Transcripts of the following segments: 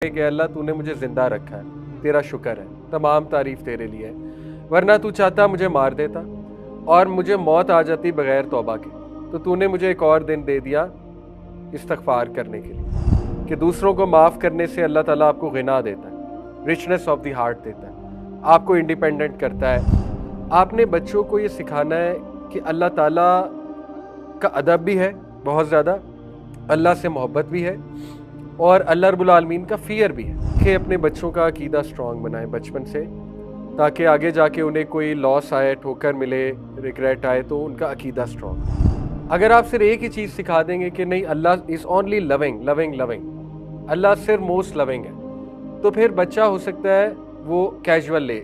कि अल्लाह तूने मुझे ज़िंदा रखा है, तेरा शुक्र है, तमाम तारीफ़ तेरे लिए है, वरना तू चाहता मुझे मार देता और मुझे मौत आ जाती बग़ैर तौबा के। तो तूने मुझे एक और दिन दे दिया इस्तिग़फ़ार करने के लिए कि दूसरों को माफ़ करने से अल्लाह ताला आपको गिना देता है, रिचनेस ऑफ द हार्ट देता है, आपको इंडिपेंडेंट करता है। आपने बच्चों को ये सिखाना है कि अल्लाह ताला का अदब भी है बहुत ज़्यादा, अल्लाह से मोहब्बत भी है और अल्लाह रब्बुल आलमीन का फ़ियर भी है कि अपने बच्चों का अकीदा स्ट्रॉन्ग बनाएं बचपन से, ताकि आगे जाके उन्हें कोई लॉस आए, ठोकर मिले, रिग्रेट आए तो उनका अकीदा स्ट्रॉन्ग। अगर आप सिर्फ एक ही चीज़ सिखा देंगे कि नहीं Allah is only loving loving loving, Allah सिर्फ मोस्ट लविंग है, तो फिर बच्चा हो सकता है वो कैजुअल ले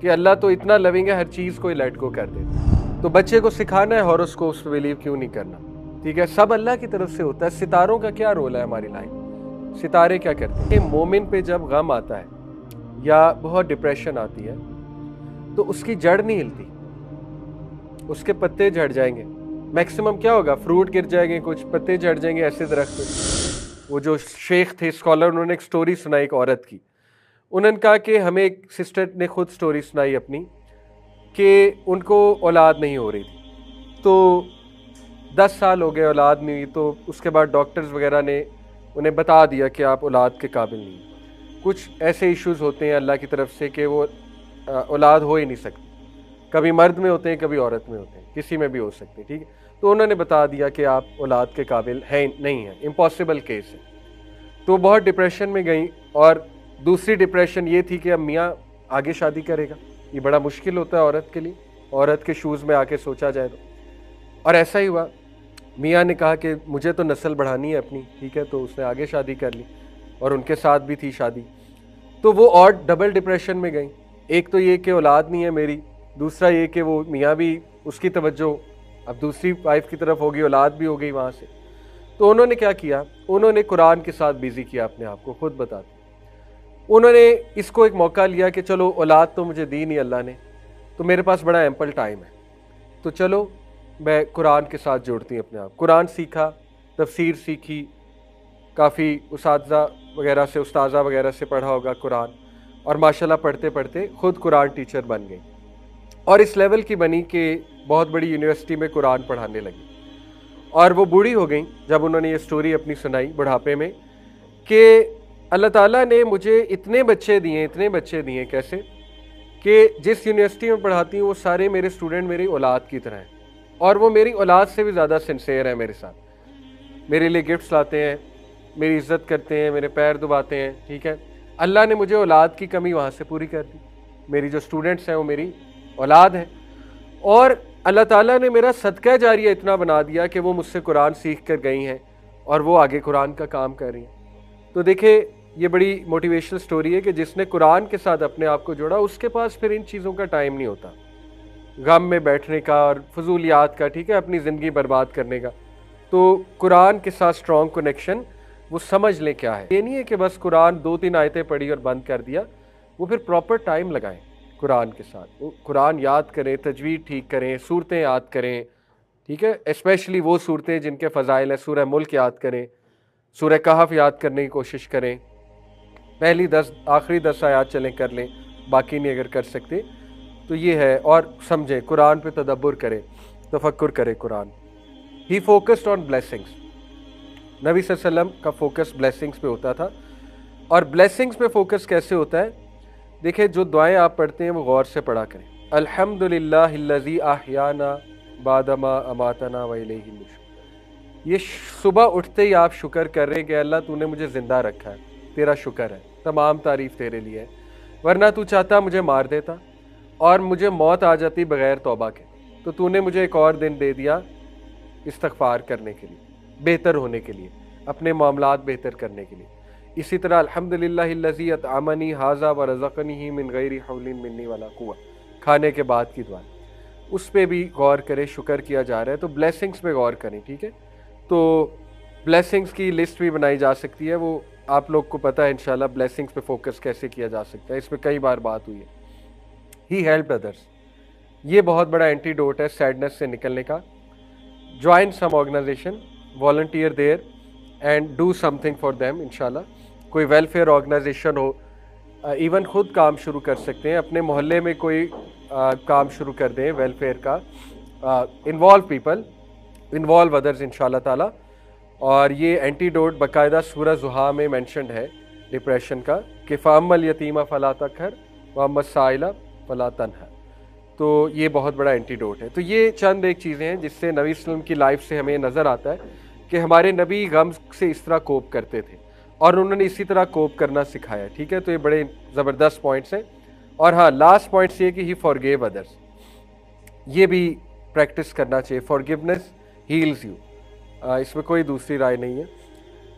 कि अल्लाह तो इतना लविंग है, हर चीज़ को लेट गो कर दे। तो बच्चे को सिखाना है हॉरोस्कोप्स पे बिलीव क्यों नहीं करना, ठीक है, सब अल्लाह की तरफ से होता है। सितारों का क्या रोल है हमारी लाइफ, सितारे क्या करते हैं। मोमिन पे जब गम आता है या बहुत डिप्रेशन आती है तो उसकी जड़ नहीं हिलती, उसके पत्ते झड़ जाएंगे। मैक्सिमम क्या होगा, फ्रूट गिर जाएंगे, कुछ पत्ते झड़ जाएंगे, ऐसे दरख्त। वो जो शेख थे स्कॉलर, उन्होंने एक स्टोरी सुनाई एक औरत की। उन्होंने कहा कि हमें एक सिस्टर ने खुद स्टोरी सुनाई अपनी कि उनको औलाद नहीं हो रही थी, तो 10 साल हो गए औलाद नहीं हुई। तो उसके बाद डॉक्टर्स वगैरह ने उन्हें बता दिया कि आप औलाद के काबिल नहीं। कुछ ऐसे इश्यूज होते हैं अल्लाह की तरफ से कि वो औलाद हो ही नहीं सकती, कभी मर्द में होते हैं, कभी औरत में होते हैं, किसी में भी हो सकते हैं, ठीक है। तो उन्होंने बता दिया कि आप औलाद के काबिल है नहीं है, इम्पॉसिबल केस है। तो बहुत डिप्रेशन में गई और दूसरी डिप्रेशन ये थी कि अब मियाँ आगे शादी करेगा, ये बड़ा मुश्किल होता है औरत के लिए, औरत के शूज़ में आके सोचा जाए तो। और ऐसा ही हुआ, मियाँ ने कहा कि मुझे तो नस्ल बढ़ानी है अपनी, ठीक है, तो उसने आगे शादी कर ली और उनके साथ भी थी शादी। तो वो और डबल डिप्रेशन में गई, एक तो ये कि औलाद नहीं है मेरी, दूसरा ये कि वो मियाँ भी उसकी तवज्जो अब दूसरी वाइफ की तरफ होगी, औलाद भी हो गई वहाँ से। तो उन्होंने क्या किया, उन्होंने कुरान के साथ बिज़ी किया अपने आप को, खुद बताते। उन्होंने इसको एक मौका लिया कि चलो औलाद तो मुझे दी नहीं अल्लाह ने, तो मेरे पास बड़ा एम्पल टाइम है, तो चलो मैं कुरान के साथ जोड़ती हूँ अपने आप। कुरान सीखा, तफसीर सीखी, काफ़ी उस्ताज़ा वगैरह से, उस्ताज़ा वगैरह से पढ़ा होगा कुरान, और माशाल्लाह पढ़ते पढ़ते ख़ुद कुरान टीचर बन गई और इस लेवल की बनी कि बहुत बड़ी यूनिवर्सिटी में कुरान पढ़ाने लगी। और वो बूढ़ी हो गई जब उन्होंने ये स्टोरी अपनी सुनाई बुढ़ापे में कि अल्लाह ताला ने मुझे इतने बच्चे दिए, कैसे कि जिस यूनिवर्सिटी में पढ़ाती हूँ वो सारे मेरे स्टूडेंट मेरी औलाद की तरह हैं और वो मेरी औलाद से भी ज़्यादा सिंसेयर है मेरे साथ, मेरे लिए गिफ्ट्स लाते हैं, मेरी इज़्ज़त करते हैं, मेरे पैर दबाते हैं, ठीक है। अल्लाह ने मुझे औलाद की कमी वहाँ से पूरी कर दी, मेरी जो स्टूडेंट्स हैं वो मेरी औलाद हैं। और अल्लाह ताला ने मेरा सदका जारिया इतना बना दिया कि वो मुझसे कुरान सीख कर गई हैं और वो आगे कुरान का काम कर रही हैं। तो देखिए ये बड़ी मोटिवेशनल स्टोरी है कि जिसने कुरान के साथ अपने आप को जोड़ा, उसके पास फिर इन चीज़ों का टाइम नहीं होता, गम में बैठने का और फजूलियात का, ठीक है, अपनी ज़िंदगी बर्बाद करने का। तो कुरान के साथ स्ट्रॉन्ग कनेक्शन, वो समझ लें क्या है। ये नहीं है कि बस कुरान 2-3 आयतें पढ़ी और बंद कर दिया, वो फिर प्रॉपर टाइम लगाएं कुरान के साथ, वो कुरान याद करें, तजवीद ठीक करें, सूरतें याद करें, ठीक है, स्पेशली वो सूरतें जिनके फ़ज़ाइल हैं। सूरह मुल्क याद करें, सूरह कहफ याद करने की कोशिश करें, पहली 10 आखिरी 10 आयात चलें कर लें, बाकी नहीं अगर कर सकते तो ये है। और समझें, कुरान पे तदब्बुर करें, तफक्कुर करें कुरान। ही फोकस्ड ऑन ब्लेसिंग्स, नबी सल्लल्लाहु अलैहि वसल्लम का फोकस ब्लेसिंग्स पे होता था। और ब्लेसिंग्स पे फोकस कैसे होता है, देखिए जो दुआएं आप पढ़ते हैं वो गौर से पढ़ा करें। अल्हम्दुलिल्लाहिल्लज़ी अहयाना बादमा अमातना व इलैहि नुशूर, ये सुबह उठते ही आप शुक्र कर रहे हैं कि अल्लाह तूने मुझे ज़िंदा रखा है, तेरा शुक्र है, तमाम तारीफ़ तेरे लिए है, वरना तू चाहता मुझे मार देता और मुझे मौत आ जाती बग़ैर तौबा के, तो तूने मुझे एक और दिन दे दिया इस्तिग़फ़ार करने के लिए, बेहतर होने के लिए, अपने मामलात बेहतर करने के लिए। इसी तरह अल्हम्दुलिल्लाहिल्लज़ी अतअमनी हाज़ा व रज़क़नी मिन गैरि हौलिन मिन्नी वला कुव्वा, खाने के बाद की दुआ, उस पर भी गौर करें, शुक्र किया जा रहा है तो ब्लेसिंग्स पे गौर करें, ठीक है। तो ब्लेसिंग्स की लिस्ट भी बनाई जा सकती है, वो आप लोग को पता है इंशाल्लाह ब्लेसिंग्स पे फोकस कैसे किया जा सकता है, इस पर कई बार बात हुई है। ही हेल्प्ड अदर्स, ये बहुत बड़ा एंटीडोट है सैडनेस से निकलने का। Join some organization, volunteer there and do something for them इंशाल्लाह। कोई वेलफेयर ऑर्गेनाइजेशन हो, इवन खुद काम शुरू कर सकते हैं, अपने मोहल्ले में कोई काम शुरू कर दें वेलफेयर का, इन्वॉल्व पीपल, इन्वॉल्व अदर्स इंशाल्लाह ताला। और ये एंटीडोट बाकायदा सूरह ज़ुहा में मेंशन्ड है डिप्रेशन का कि फ़अम्मल यतीमा फ़ला तक़हर व अम्मा साइला फ़ला तनहर। तो ये बहुत बड़ा एंटीडोट है। तो ये चंद एक चीज़ें हैं जिससे नबी वसल्लम की लाइफ से हमें नज़र आता है कि हमारे नबी गम से इस तरह कोप करते थे और उन्होंने इसी तरह कोप करना सिखाया। ठीक है, तो ये बड़े ज़बरदस्त पॉइंट्स हैं। और हाँ, लास्ट पॉइंट्स ये कि ही फॉरगिव अदर्स, ये भी प्रैक्टिस करना चाहिए। फॉरगिवनेस हील्स यू, इसमें कोई दूसरी राय नहीं है।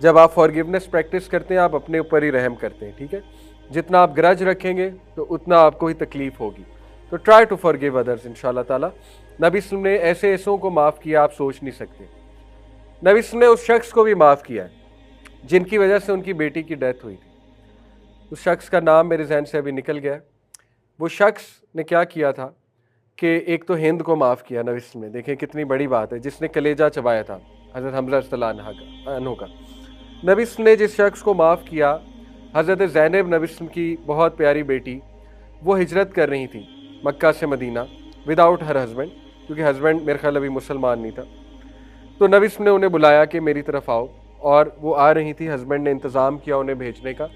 जब आप फॉरगिवनेस प्रैक्टिस करते हैं आप अपने ऊपर ही रहम करते हैं। ठीक है, जितना आप ग्रज रखेंगे तो उतना आपको ही तकलीफ होगी। तो ट्राई टू फॉरगिव अदर्स इंशाल्लाह ताला। नबी वसल्लम ने ऐसे ऐसों को माफ़ किया आप सोच नहीं सकते। नबी वसल्लम ने उस शख्स को भी माफ़ किया है जिनकी वजह से उनकी बेटी की डेथ हुई थी। उस शख्स का नाम मेरे जहन से अभी निकल गया है। वो शख्स ने क्या किया था कि एक तो हिंद को माफ़ किया नबी वसल्लम ने, देखें कितनी बड़ी बात है, जिसने कलेजा चबाया था हज़रत हमज़ा रज़ियल्लाहु अन्हु का। नबी वसल्लम ने जिस शख्स को माफ़ किया, हज़रत ज़ैनब नबी वसल्लम की बहुत प्यारी बेटी, वो हिजरत कर रही थी मक्का से मदीना विदाउट हर हस्बैंड, क्योंकि हस्बैंड मेरे ख्याल अभी मुसलमान नहीं था। तो नबी वसल्लम ने उन्हें बुलाया कि मेरी तरफ आओ, और वो आ रही थी, हस्बैंड ने इंतज़ाम किया उन्हें भेजने का।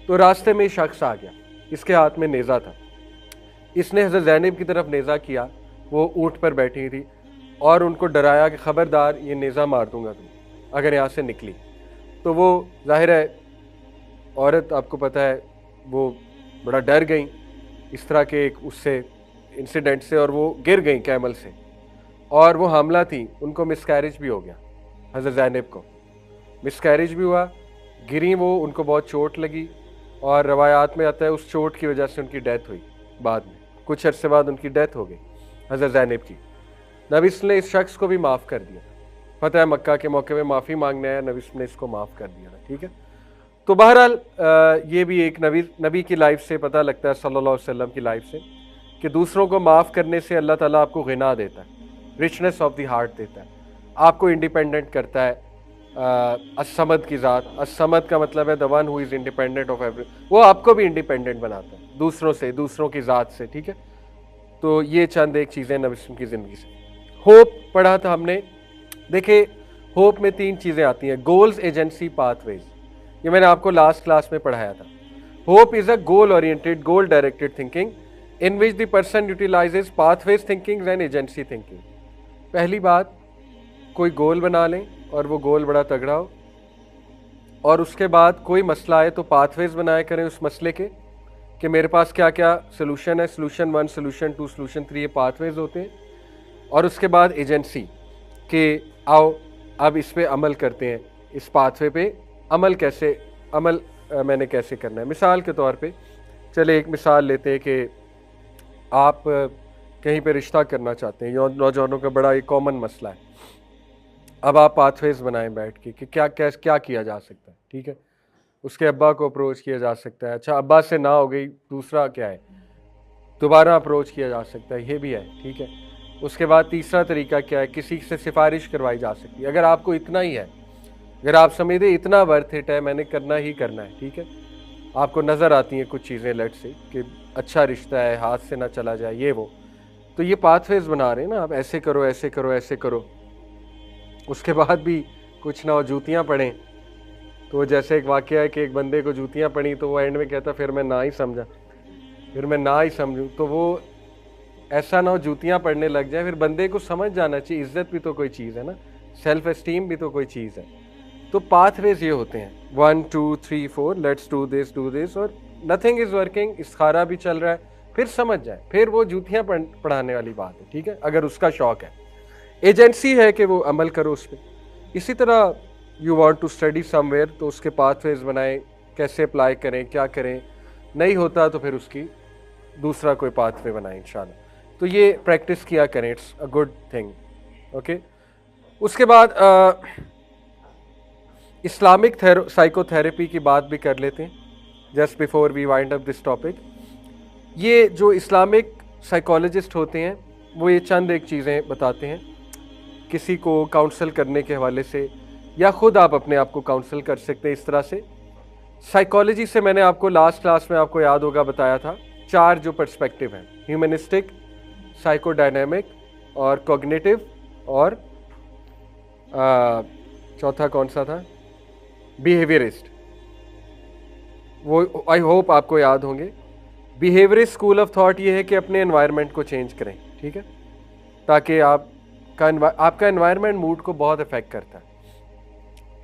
तो रास्ते में शख्स आ गया, इसके हाथ में नेज़ा था। इसने हज़रत ज़ैनब की तरफ नेज़ा किया, वो ऊँट पर बैठी थी, और उनको डराया कि ख़बरदार ये नेज़ा मार दूंगा तुम अगर यहाँ से निकली। तो वो जाहिर है औरत, आपको पता है, वो बड़ा डर गई इस तरह के एक उससे इंसिडेंट से, और वो गिर गई कैमल से, और वो हामला थी, उनको मिसकैरेज भी हो गया। हज़रत ज़ैनब को मिसकैरेज भी हुआ, गिरी वो, उनको बहुत चोट लगी, और रवायात में आता है उस चोट की वजह से उनकी डेथ हुई। बाद में कुछ अरसे बाद उनकी डेथ हो गई हज़रत ज़ैनब की। नबी वसल्लम ने इस शख्स को भी माफ़ कर दिया। फतह मक्का के मौके में माफ़ी मांगने आया, नबी वसल्लम ने इसको माफ़ कर दिया था। ठीक है, तो बहरहाल ये भी एक नबी की लाइफ से पता लगता है, सल्लल्लाहु अलैहि वसल्लम की लाइफ से, कि दूसरों को माफ़ करने से अल्लाह ताला आपको गिना देता है, रिचनेस ऑफ द हार्ट देता है, आपको इंडिपेंडेंट करता है। असमद की ज़ात, असमद का मतलब है the one who is independent of every, वो आपको भी इंडिपेंडेंट बनाता है दूसरों से, दूसरों की ज़ात से। ठीक है, तो ये चंद एक चीज़ें नबी वसल्लम की ज़िंदगी से। होप पढ़ा था हमने। देखिए, होप में 3 चीज़ें आती हैं, गोल्स, एजेंसी, पाथवेज। ये मैंने आपको लास्ट क्लास में पढ़ाया था। Hope is a goal oriented, goal directed thinking in which the person utilises pathways thinking and agency thinking. पहली बात, कोई गोल बना लें और वो गोल बड़ा तगड़ा हो, और उसके बाद कोई मसला आए तो पाथवेज बनाया करें उस मसले के, कि मेरे पास क्या क्या सोल्यूशन है, सोल्यूशन 1, सोल्यूशन 2, सोल्यूशन 3, ये पाथवेज होते हैं। और उसके बाद एजेंसी, कि आओ अब इस पे अमल करते हैं, इस पाथवे पे अमल मैंने कैसे करना है। मिसाल के तौर पे चले एक मिसाल लेते हैं कि आप कहीं पे रिश्ता करना चाहते हैं, नौजवानों का बड़ा एक कॉमन मसला है। अब आप पाथवेज बनाएं बैठ के कि क्या किया जा सकता है। ठीक है, उसके अब्बा को अप्रोच किया जा सकता है, अच्छा अब्बा से ना हो गई, दूसरा क्या है, दोबारा अप्रोच किया जा सकता है, ये भी है। ठीक है, उसके बाद तीसरा तरीका क्या है, किसी से सिफारिश करवाई जा सकती है। अगर आपको इतना ही है, अगर आप समझते इतना वर्थ इट है, मैंने करना ही करना है, ठीक है, आपको नज़र आती हैं कुछ चीज़ें लेट से कि अच्छा रिश्ता है, हाथ से ना चला जाए, ये वो, तो ये पाथवेज बना रहे हैं ना आप, ऐसे करो ऐसे करो ऐसे करो। उसके बाद भी कुछ ना हो, जूतियाँ पड़ें, तो जैसे एक वाक़या है कि एक बंदे को जूतियाँ पड़ी, तो वो एंड में कहता फिर मैं ना ही समझा, फिर मैं ना ही समझूँ। तो वो ऐसा ना हो जूतियाँ पड़ने लग जाए, फिर बंदे को समझ जाना चाहिए इज़्ज़त भी तो कोई चीज़ है ना, सेल्फ एस्टीम भी तो कोई चीज़ है। तो पाथवेज ये होते हैं 1 2 3 4, लेट्स डू दिस, और नथिंग इज़ वर्किंग, इस्खारा भी चल रहा है, फिर समझ जाए, फिर वो जूतियाँ पढ़ाने वाली बात है। ठीक है, अगर उसका शौक़ है। एजेंसी है कि वो अमल करो उस पर। इसी तरह you want to study somewhere, तो उसके पाथवेज बनाएं, कैसे अप्लाई करें, क्या करें, नहीं होता तो फिर उसकी दूसरा कोई पाथवे बनाएं इंशाल्लाह। तो ये प्रैक्टिस किया करें, it's a good thing. Okay, उसके बाद इस्लामिक साइकोथेरेपी की बात भी कर लेते हैं, just before we wind up this topic. ये जो इस्लामिक साइकोलॉजिस्ट होते हैं, वो ये चंद एक चीज़ें बताते हैं किसी को काउंसल करने के हवाले से, या ख़ुद आप अपने आप को काउंसल कर सकते हैं इस तरह से साइकोलॉजी से मैंने आपको लास्ट क्लास में आपको याद होगा बताया था 4 जो पर्सपेक्टिव हैं, ह्यूमनिस्टिक, साइकोडायनेमिक और कॉग्निटिव और चौथा कौन सा था, बिहेवियरिस्ट। वो आई होप आपको याद होंगे। बिहेवियरिस्ट स्कूल ऑफ थॉट ये है कि अपने एनवायरनमेंट को चेंज करें, ठीक है, ताकि आपका एनवायरनमेंट मूड को बहुत अफेक्ट करता है।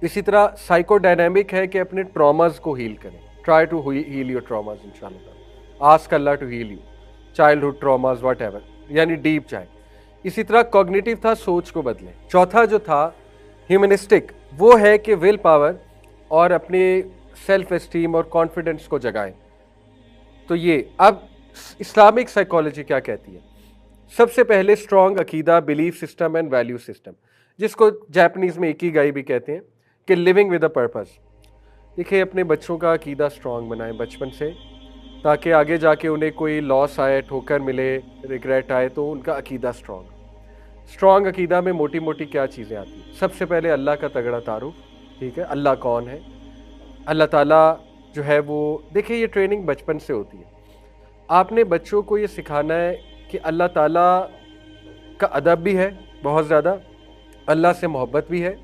इसी तरह साइकोडायनेमिक है कि अपने ट्रॉमास को हील करें, try to heal your traumas इंशाल्लाह, ask Allah to heal you, childhood traumas whatever, यानी डीप जाए। इसी तरह कॉग्निटिव था, सोच को बदलें। चौथा जो था ह्यूमनिस्टिक, वो है कि विल पावर और अपने सेल्फ एस्टीम और कॉन्फिडेंस को जगाएं। तो ये अब इस्लामिक साइकोलॉजी क्या कहती है? सबसे पहले स्ट्रॉन्ग अकीदा, belief system and value system, जिसको जापानीज में इकिगाई भी कहते हैं, कि लिविंग विद अ पर्पस। देखिए, अपने बच्चों का अकीदा स्ट्रॉन्ग बनाएं बचपन से, ताकि आगे जाके उन्हें कोई लॉस आए, ठोकर मिले, रिग्रेट आए, तो उनका अकीदा स्ट्रॉन्ग अकीदा में मोटी मोटी क्या चीज़ें आती हैं? सबसे पहले अल्लाह का तगड़ा तारुफ, ठीक है, अल्लाह कौन है, अल्लाह ताला जो है वो, देखिए ये ट्रेनिंग बचपन से होती है। आपने बच्चों को ये सिखाना है कि अल्लाह ताला का अदब भी है बहुत ज़्यादा, अल्लाह से मोहब्बत भी है,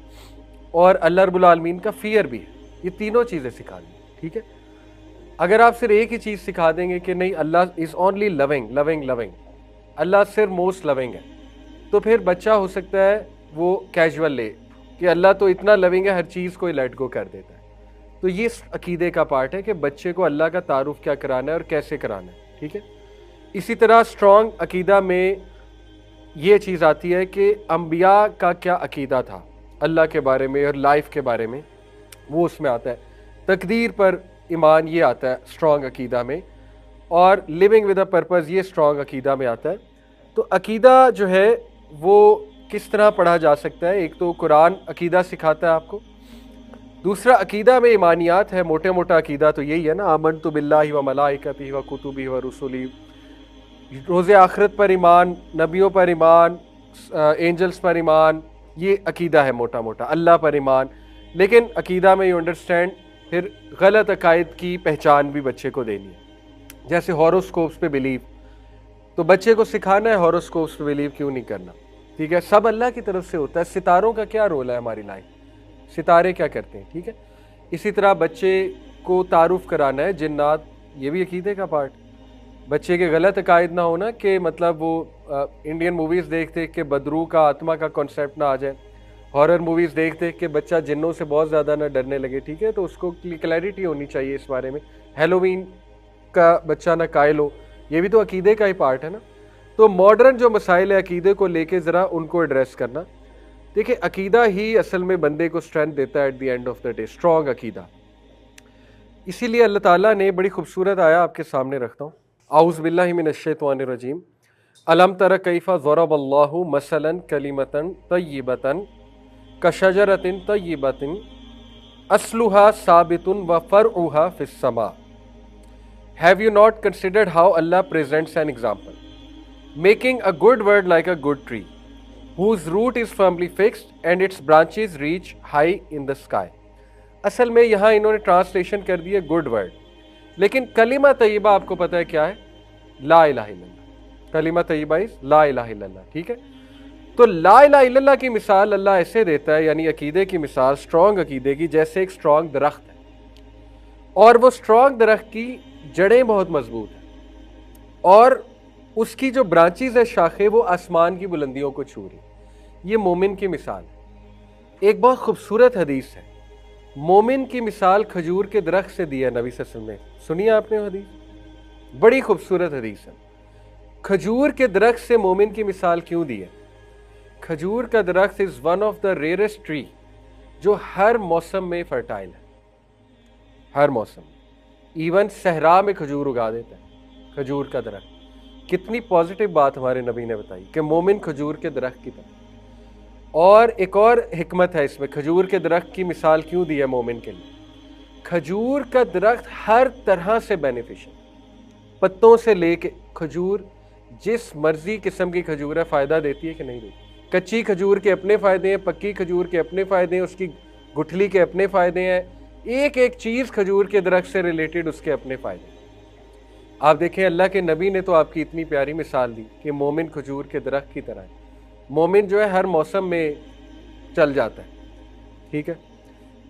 और अल्लाह रब्बुल आलमीन का फियर भी है। ये तीनों चीज़ें सिखानी, ठीक है। अगर आप सिर्फ एक ही चीज़ सिखा देंगे कि नहीं Allah is only loving loving loving, Allah सिर्फ मोस्ट लविंग है, तो फिर बच्चा हो सकता है वो कैजुअल ले कि अल्लाह तो इतना लविंग है, हर चीज़ को लेट गो कर देता है। तो ये अकीदे का पार्ट है कि बच्चे को अल्लाह का तारुफ क्या कराना है और कैसे कराना है, ठीक है। इसी तरह स्ट्रॉन्ग अकीदा में ये चीज़ आती है कि अम्बिया का क्या अकीदा था अल्लाह के बारे में और लाइफ के बारे में, वो उसमें आता है। तकदीर पर ईमान ये आता है स्ट्रॉन्ग अकीदा में, और लिविंग विद अ पर्पस ये स्ट्रॉन्ग अकीदा में आता है। तो अकीदा जो है वो किस तरह पढ़ा जा सकता है? एक तो कुरान अकीदा सिखाता है आपको, दूसरा अकीदा में ईमानियात है, मोटे मोटा अकीदा तो यही है ना, आमनतु बिल्लाहि व मलाइकतिही व कुतुबिही व रुसुली, रोज़े आखिरत पर ईमान, नबियों पर ईमान, एंजल्स पर ईमान, ये अकीदा है मोटा मोटा, अल्लाह पर ईमान। लेकिन अकीदा में यू अंडरस्टैंड फिर गलत अकायद की पहचान भी बच्चे को देनी है, जैसे हॉरोस्कोप्स पे बिलीव, तो बच्चे को सिखाना है हॉरोस्कोप्स पे बिलीव क्यों नहीं करना, ठीक है, सब अल्लाह की तरफ से होता है। सितारों का क्या रोल है हमारी लाइफ, सितारे क्या करते हैं, ठीक है। इसी तरह बच्चे को तारुफ कराना है जिन्नात, ये भी अकीदे का पार्ट। बच्चे के गलत अकायद ना होना कि मतलब वो इंडियन मूवीज़ देख देख के बदरू का, आत्मा का कॉन्सेप्ट ना आ जाए, हॉरर मूवीज़ देख देख के बच्चा जिन्नों से बहुत ज़्यादा ना डरने लगे, ठीक है। तो उसको क्लैरिटी होनी चाहिए इस बारे में। हेलोवीन का बच्चा ना कायल हो, ये भी तो अकीदे का ही पार्ट है ना। तो मॉडर्न जो मसाइल है अकीदे को लेके ज़रा उनको एड्रेस करना। देखिए, अकीदा ही असल में बंदे को स्ट्रेंथ देता है at the end of the day, strong अकीदा। इसीलिए अल्लाह ताला ने बड़ी खूबसूरत आया आपके सामने रखता हूँ, औज़ु बिल्लाहि मिनश्शैतानिर रजीम, अलम तरा कैफ़ा ज़रबल्लाहु मसलन कलिमतन तय्यिबतन कशजरतिन तय्यिबतिन अस्लुहा साबितुन व फ़रउहा फ़िस्समा। Have you not considered how Allah presents an example, making a good word like a good tree whose root is firmly fixed and its branches reach high in the sky। असल में यहाँ इन्होंने ट्रांसलेशन कर दिया गुड वर्ड, लेकिन कलिमा तय्यबा आपको पता है क्या है? ला इलाहा इल्लल्लाह। कलिमा तय्यबा इज ला इलाहा इल्लल्लाह, ठीक है। तो ला इलाहा इल्लल्लाह की मिसाल अल्लाह ऐसे देता है, यानी अकीदे की मिसाल, स्ट्रॉन्ग अकीदे की, जैसे एक स्ट्रॉन्ग दरख्त है, और वो स्ट्रॉन्ग दरख्त की जड़ें बहुत मजबूत हैं, और उसकी जो ब्रांचेज है, शाखें, वो आसमान की बुलंदियों को छू रही। ये मोमिन की मिसाल है। एक बहुत खूबसूरत हदीस है, मोमिन की मिसाल खजूर के दरख्त से दी है नबी सल्लल्लाहु अलैहि वसल्लम ने। सुनिए आपने हदीस, बड़ी खूबसूरत हदीस है। खजूर के दरख्त से मोमिन की मिसाल क्यों दी है? खजूर का दरख्त is one of the rarest tree जो हर मौसम में फर्टाइल है, हर मौसम, इवन सहरा में खजूर उगा देता है खजूर का दरख्त। कितनी पॉजिटिव बात हमारे नबी ने बताई कि मोमिन खजूर के दरख्त की तरह। और एक और हिकमत है इसमें, खजूर के दरख्त की मिसाल क्यों दी है मोमिन के लिए? खजूर का दरख्त हर तरह से बेनिफिशियल, पत्तों से लेके, खजूर जिस मर्जी किस्म की खजूर है फ़ायदा देती है कि नहीं देती। कच्ची खजूर के अपने फ़ायदे हैं, पक्की खजूर के अपने फ़ायदे हैं, उसकी गुठली के अपने फ़ायदे हैं, एक एक चीज़ खजूर के दरख्त से रिलेटेड उसके अपने फ़ायदे। आप देखें अल्लाह के नबी ने तो आपकी इतनी प्यारी मिसाल दी कि मोमिन खजूर के दरख्त की तरह है। मोमिन जो है हर मौसम में चल जाता है, ठीक है।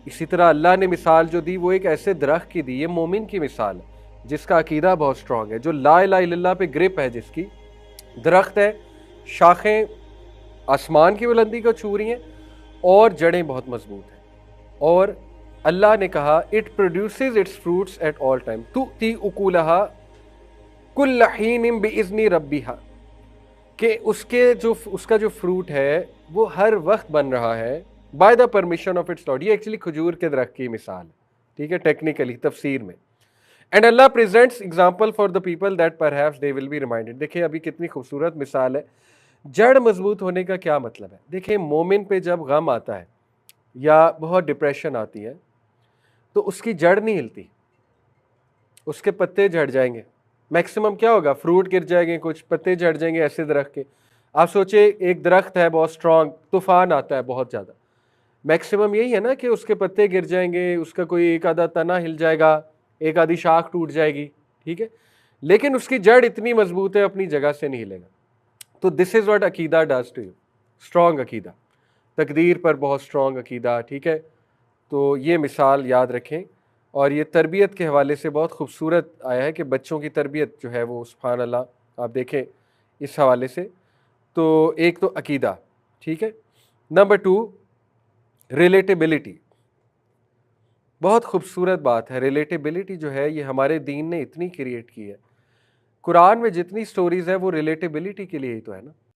इसी तरह अल्लाह ने मिसाल जो दी वो एक ऐसे दरख्त की दी, ये मोमिन की मिसाल है जिसका अकीदा बहुत स्ट्रांग है, जो ला इलाहा इल्लल्लाह पे ग्रिप है, जिसकी दरख्त है, शाखें आसमान की बुलंदी को छू रही हैं और जड़ें बहुत मजबूत हैं। और अल्लाह ने कहा it produces its fruits at all time तुती उकूलहा कुल्ल हीन बिइज़्नि रब्बिहा, कि उसका जो फ्रूट है वो हर वक्त बन रहा है by the permission of its Lord. ये एक्चुअली खजूर के दरख्त की मिसाल है, ठीक है, टेक्निकली तफसीर में। And Allah presents example for the people that perhaps they will be reminded. देखिए अभी कितनी खूबसूरत मिसाल है। जड़ मजबूत होने का क्या मतलब है? देखिए मोमिन पे जब गम आता है या बहुत डिप्रेशन आती है तो उसकी जड़ नहीं हिलती, उसके पत्ते झड़ जाएंगे। मैक्सिमम क्या होगा, फ्रूट गिर जाएंगे, कुछ पत्ते झड़ जाएंगे ऐसे दरख्त के। आप सोचिए एक दरख्त है बहुत स्ट्रांग, तूफान आता है बहुत ज़्यादा, मैक्सिमम यही है ना कि उसके पत्ते गिर जाएंगे, उसका कोई एक आधा तना हिल जाएगा, एक आधी शाख टूट जाएगी, ठीक है, लेकिन उसकी जड़ इतनी मजबूत है अपनी जगह से नहीं हिलेगा। तो दिस इज़ व्हाट अकीदा डज टू यू, स्ट्रॉन्ग अकीदा, तकदीर पर बहुत स्ट्रॉन्ग अकीदा, ठीक है। तो ये मिसाल याद रखें। और ये तरबियत के हवाले से बहुत खूबसूरत आया है कि बच्चों की तरबियत जो है वो सुभान अल्लाह, आप देखें इस हवाले से। तो एक तो अकीदा, ठीक है। नंबर 2 रिलेटेबिलिटी, बहुत खूबसूरत बात है। रिलेटेबिलिटी जो है ये हमारे दीन ने इतनी क्रिएट की है। कुरान में जितनी स्टोरीज़ है वो रिलेटेबिलिटी के लिए ही तो है ना।